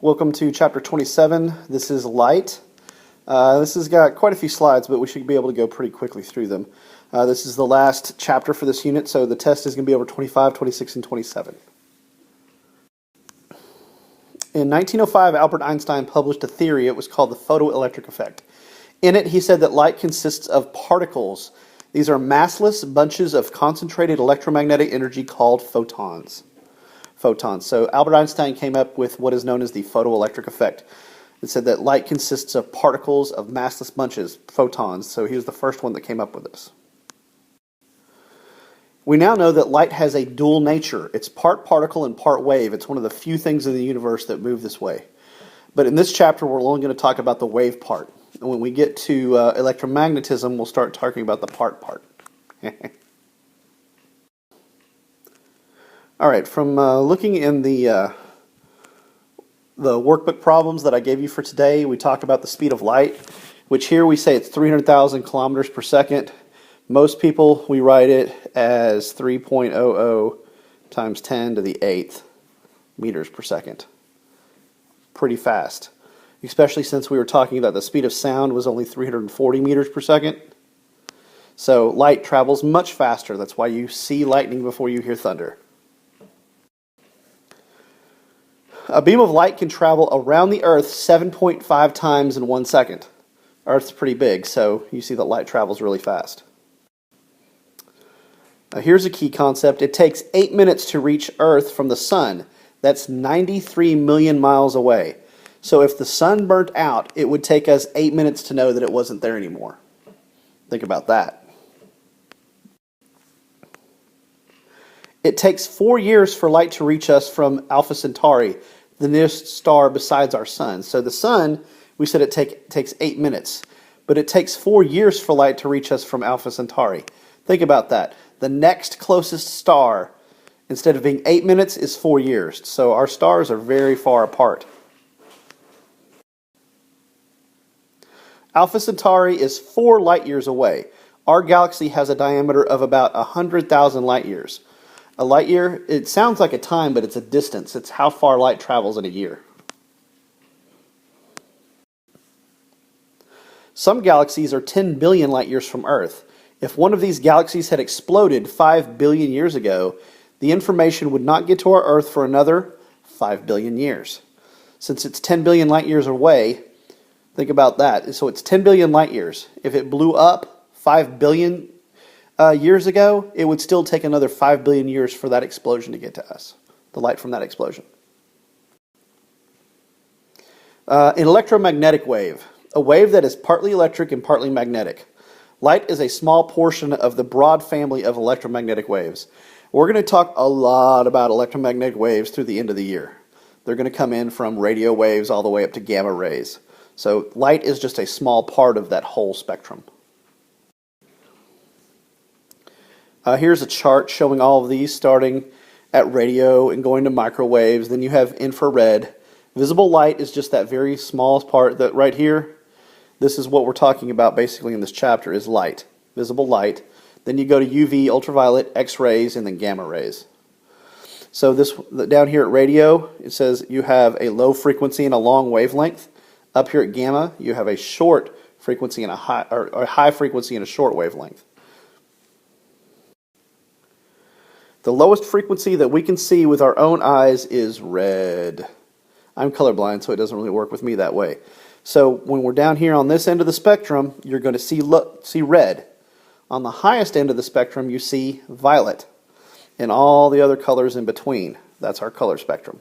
Welcome to chapter 27. This is light. This has got quite a few slides, but we should be able to go pretty quickly through them. This is the last chapter for this unit, so the test is going to be over 25, 26, and 27. In 1905, Albert Einstein published a theory. It was called the photoelectric effect. In it, he said that light consists of particles. These are massless bunches of concentrated electromagnetic energy called photons. So Albert Einstein came up with what is known as the photoelectric effect. It said that light consists of particles of massless bunches, photons. So he was the first one that came up with this. We now know that light has a dual nature. It's part particle and part wave. It's one of the few things in the universe that move this way. But in this chapter, we're only going to talk about the wave part. And when we get to electromagnetism, we'll start talking about the part. All right, from looking in the workbook problems that I gave you for today, we talked about the speed of light, which here we say it's 300,000 kilometers per second. Most people, we write it as 3.00 times 10 to the 8th meters per second. Pretty fast, especially since we were talking about the speed of sound was only 340 meters per second. So light travels much faster. That's why you see lightning before you hear thunder. A beam of light can travel around the Earth 7.5 times in 1 second. Earth's pretty big, so you see that light travels really fast. Now here's a key concept. It takes 8 minutes to reach Earth from the sun. That's 93 million miles away. So if the sun burnt out, it would take us 8 minutes to know that it wasn't there anymore. Think about that. It takes 4 years for light to reach us from Alpha Centauri, the nearest star besides our sun. So the sun, we said it takes 8 minutes, but it takes 4 years for light to reach us from Alpha Centauri. Think about that. The next closest star, instead of being 8 minutes, is 4 years. So our stars are very far apart. Alpha Centauri is 4 light years away. Our galaxy has a diameter of about 100,000 light years. A light year, it sounds like a time, but it's a distance. It's how far light travels in a year. Some galaxies are 10 billion light years from Earth. If one of these galaxies had exploded 5 billion years ago, the information would not get to our Earth for another 5 billion years. Since it's 10 billion light years away, think about that. So it's 10 billion light years. If it blew up 5 billion years ago, it would still take another 5 billion years for that explosion to get to us, the light from that explosion. An electromagnetic wave, a wave that is partly electric and partly magnetic. Light is a small portion of the broad family of electromagnetic waves. We're going to talk a lot about electromagnetic waves through the end of the year. They're going to come in from radio waves all the way up to gamma rays. So light is just a small part of that whole spectrum. Here's a chart showing all of these, starting at radio and going to microwaves. Then you have infrared. Visible light is just that very small part that right here. This is what we're talking about basically in this chapter is light, visible light. Then you go to UV, ultraviolet, X-rays, and then gamma rays. So this down here at radio, it says you have a low frequency and a long wavelength. Up here at gamma, you have a short frequency and a high frequency and a short wavelength. The lowest frequency that we can see with our own eyes is red. I'm colorblind, so it doesn't really work with me that way. So when we're down here on this end of the spectrum, you're going to see red. On the highest end of the spectrum, you see violet. And all the other colors in between. That's our color spectrum.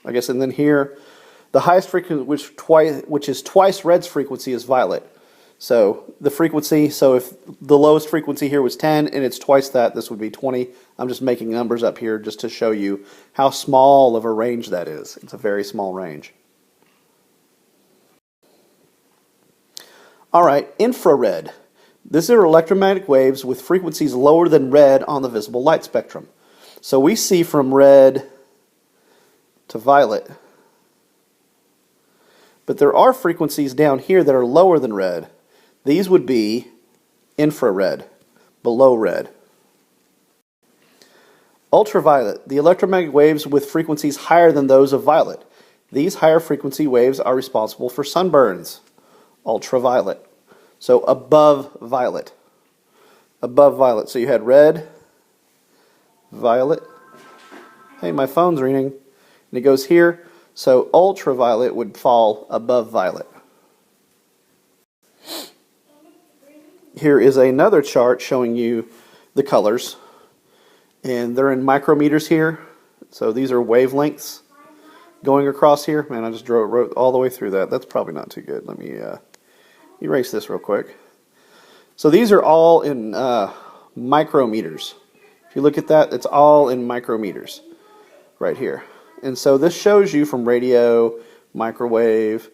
I guess, and then here, the highest frequency, which is twice red's frequency, is violet. So the frequency, so if the lowest frequency here was 10 and it's twice that, this would be 20. I'm just making numbers up here just to show you how small of a range that is. It's a very small range. All right, infrared. These are electromagnetic waves with frequencies lower than red on the visible light spectrum. So we see from red to violet. But there are frequencies down here that are lower than red. These would be infrared, below red. Ultraviolet, the electromagnetic waves with frequencies higher than those of violet. These higher frequency waves are responsible for sunburns. Ultraviolet. So above violet. Above violet. So you had red, violet. Hey, my phone's ringing. And it goes here. So ultraviolet would fall above violet. Here is another chart showing you the colors. And they're in micrometers here. So these are wavelengths going across here. Man, I just wrote all the way through that. That's probably not too good. Let me erase this real quick. So these are all in micrometers. If you look at that, it's all in micrometers right here. And so this shows you from radio, microwave,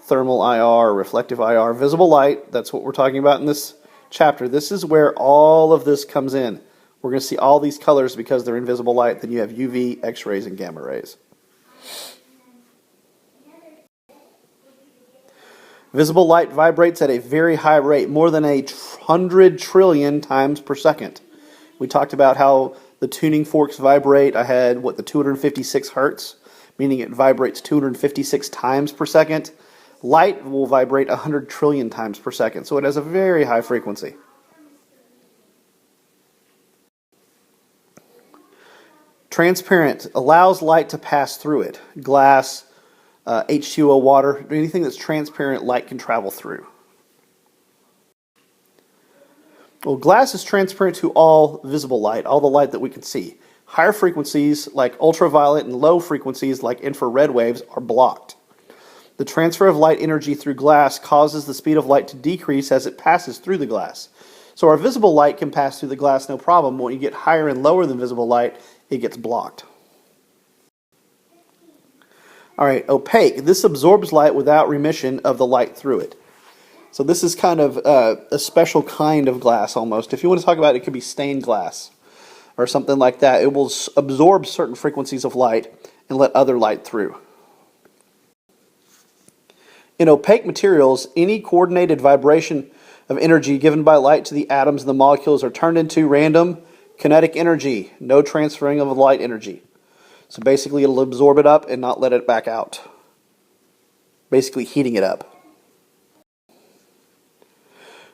thermal IR, reflective IR, visible light. That's what we're talking about in this chapter. This is where all of this comes in. We're going to see all these colors because they're in visible light. Then you have UV, X-rays, and gamma rays. Visible light vibrates at a very high rate, more than 100 trillion times per second. We talked about how the tuning forks vibrate. I had, the 256 hertz, meaning it vibrates 256 times per second. Light will vibrate 100 trillion times per second, so it has a very high frequency. Transparent allows light to pass through it. Glass, H2O water, anything that's transparent, light can travel through. Well, glass is transparent to all visible light, all the light that we can see. Higher frequencies like ultraviolet and low frequencies like infrared waves are blocked. The transfer of light energy through glass causes the speed of light to decrease as it passes through the glass. So our visible light can pass through the glass no problem. When you get higher and lower than visible light, it gets blocked. All right, opaque. This absorbs light without remission of the light through it. So this is kind of a special kind of glass almost. If you want to talk about it, it could be stained glass or something like that. It will absorb certain frequencies of light and let other light through. In opaque materials, any coordinated vibration of energy given by light to the atoms and the molecules are turned into random kinetic energy, no transferring of light energy. So basically it'll absorb it up and not let it back out. Basically heating it up.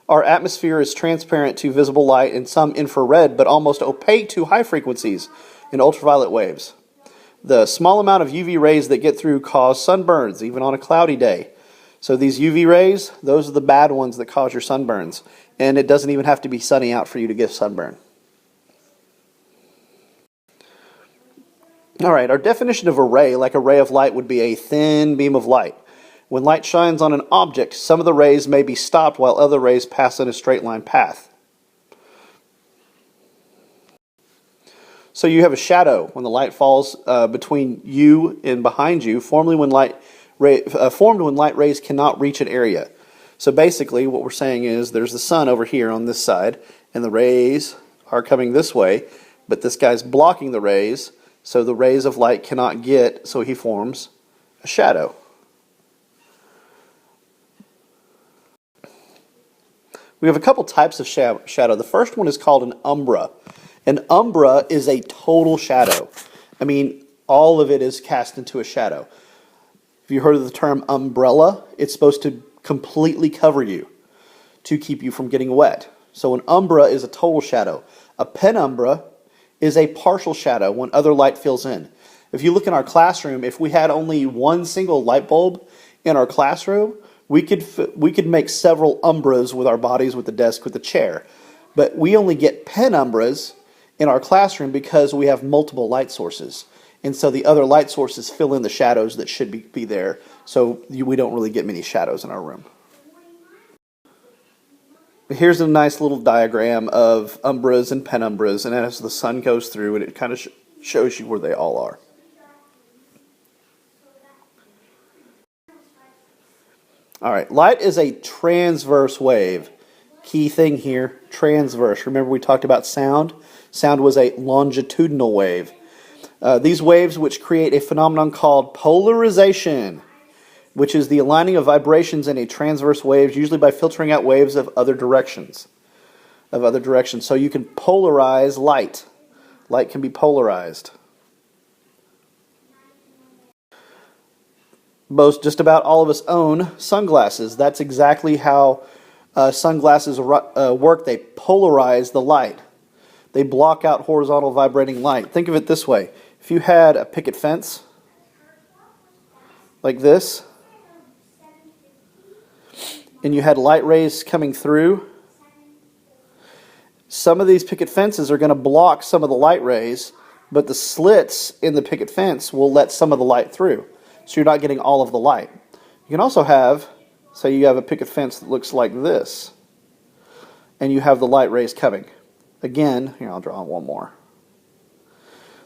Our atmosphere is transparent to visible light and some infrared, but almost opaque to high frequencies and ultraviolet waves. The small amount of UV rays that get through cause sunburns, even on a cloudy day. So these UV rays, those are the bad ones that cause your sunburns. And it doesn't even have to be sunny out for you to get sunburn. All right, our definition of a ray, like a ray of light, would be a thin beam of light. When light shines on an object, some of the rays may be stopped while other rays pass in a straight line path. So you have a shadow when the light falls between you and behind you, formed when light rays cannot reach an area. So basically what we're saying is there's the sun over here on this side, and the rays are coming this way, but this guy's blocking the rays, so the rays of light cannot get, so he forms a shadow. We have a couple types of shadow. The first one is called an umbra. An umbra is a total shadow. I mean, all of it is cast into a shadow. Have you heard of the term umbrella? It's supposed to completely cover you to keep you from getting wet. So an umbra is a total shadow. A penumbra is a partial shadow when other light fills in. If you look in our classroom, if we had only one single light bulb in our classroom, we could make several umbras with our bodies, with the desk, with the chair. But we only get penumbras in our classroom because we have multiple light sources. And so the other light sources fill in the shadows that should be there. So we don't really get many shadows in our room. Here's a nice little diagram of umbras and penumbras, and as the sun goes through, and it kind of shows you where they all are. All right, light is a transverse wave. Key thing here, transverse. Remember we talked about sound? Sound was a longitudinal wave. These waves which create a phenomenon called polarization, which is the aligning of vibrations in a transverse wave, usually by filtering out waves of other directions. So you can polarize light. Light can be polarized. Just about all of us own sunglasses. That's exactly how sunglasses work. They polarize the light. They block out horizontal vibrating light. Think of it this way. If you had a picket fence like this, and you had light rays coming through, some of these picket fences are going to block some of the light rays, but the slits in the picket fence will let some of the light through. So you're not getting all of the light. You can also have, say you have a picket fence that looks like this, and you have the light rays coming. Again, here I'll draw one more.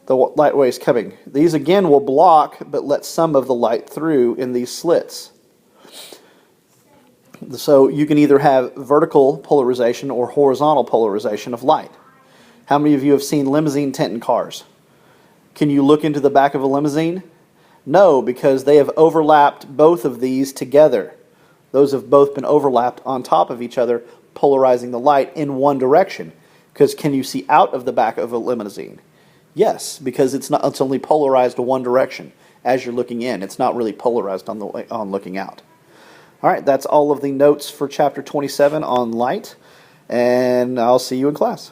The light rays coming. These again will block, but let some of the light through in these slits. So you can either have vertical polarization or horizontal polarization of light. How many of you have seen limousine tint in cars? Can you look into the back of a limousine? No, because they have overlapped both of these together. Those have both been overlapped on top of each other, polarizing the light in one direction. Because can you see out of the back of a limousine? Yes, because it's only polarized to one direction as you're looking in. It's not really polarized on looking out. All right, that's all of the notes for chapter 27 on light, and I'll see you in class.